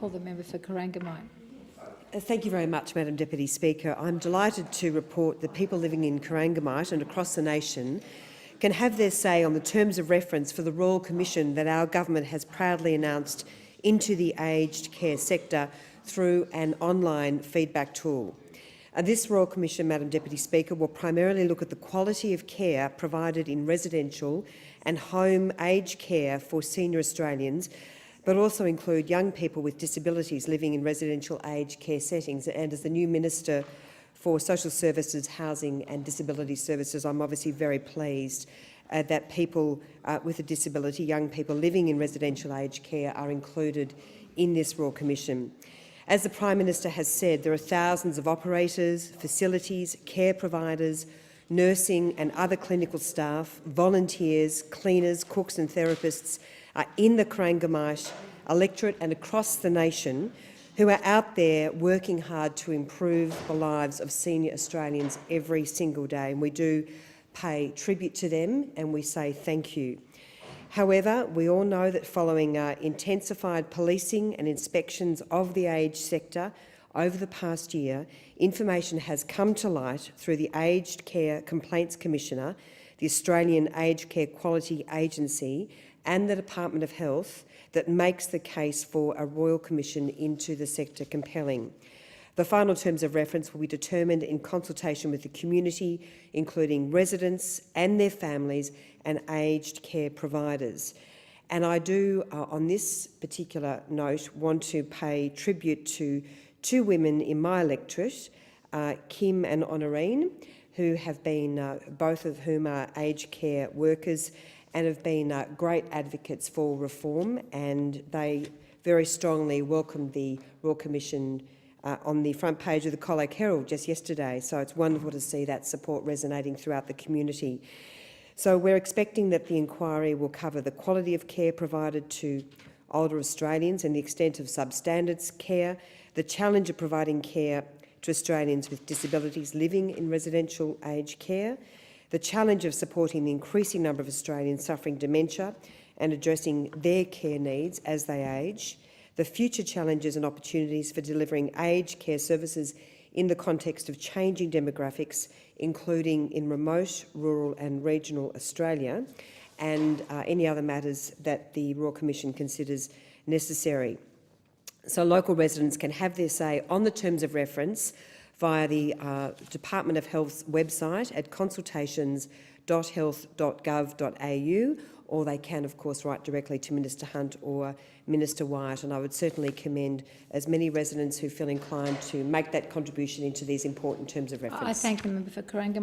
call the member for Corangamite. Thank you very much, Madam Deputy Speaker. I'm delighted to report that people living in Corangamite and across the nation can have their say on the terms of reference for the Royal Commission that our government has proudly announced into the aged care sector through an online feedback tool. This Royal Commission, Madam Deputy Speaker, will primarily look at the quality of care provided in residential and home aged care for senior Australians, but also include young people with disabilities living in residential aged care settings. And as the new Minister for Social Services, Housing and Disability Services, I'm obviously very pleased that people with a disability, young people living in residential aged care, are included in this Royal Commission. As the Prime Minister has said, there are thousands of operators, facilities, care providers, nursing and other clinical staff, volunteers, cleaners, cooks and therapists in the Corangamite electorate and across the nation who are out there working hard to improve the lives of senior Australians every single day. And we do pay tribute to them and we say thank you. However, we all know that following intensified policing and inspections of the aged sector over the past year, information has come to light through the Aged Care Complaints Commissioner, the Australian Aged Care Quality Agency and the Department of Health that makes the case for a Royal Commission into the sector compelling. The final terms of reference will be determined in consultation with the community, including residents and their families and aged care providers. And I do, on this particular note, want to pay tribute to two women in my electorate, Kim and Honorine, who have been, both of whom are aged care workers and have been great advocates for reform, and they very strongly welcomed the Royal Commission on the front page of the Colac Herald just yesterday. So it's wonderful to see that support resonating throughout the community. So we're expecting that the inquiry will cover the quality of care provided to older Australians and the extent of substandard care, the challenge of providing care to Australians with disabilities living in residential aged care, the challenge of supporting the increasing number of Australians suffering dementia and addressing their care needs as they age, the future challenges and opportunities for delivering aged care services in the context of changing demographics, including in remote, rural and regional Australia, and any other matters that the Royal Commission considers necessary. So local residents can have their say on the terms of reference via the Department of Health's website at consultations.health.gov.au, or they can, of course, write directly to Minister Hunt or Minister Wyatt. And I would certainly commend as many residents who feel inclined to make that contribution into these important terms of reference. I thank the member for Corangamite.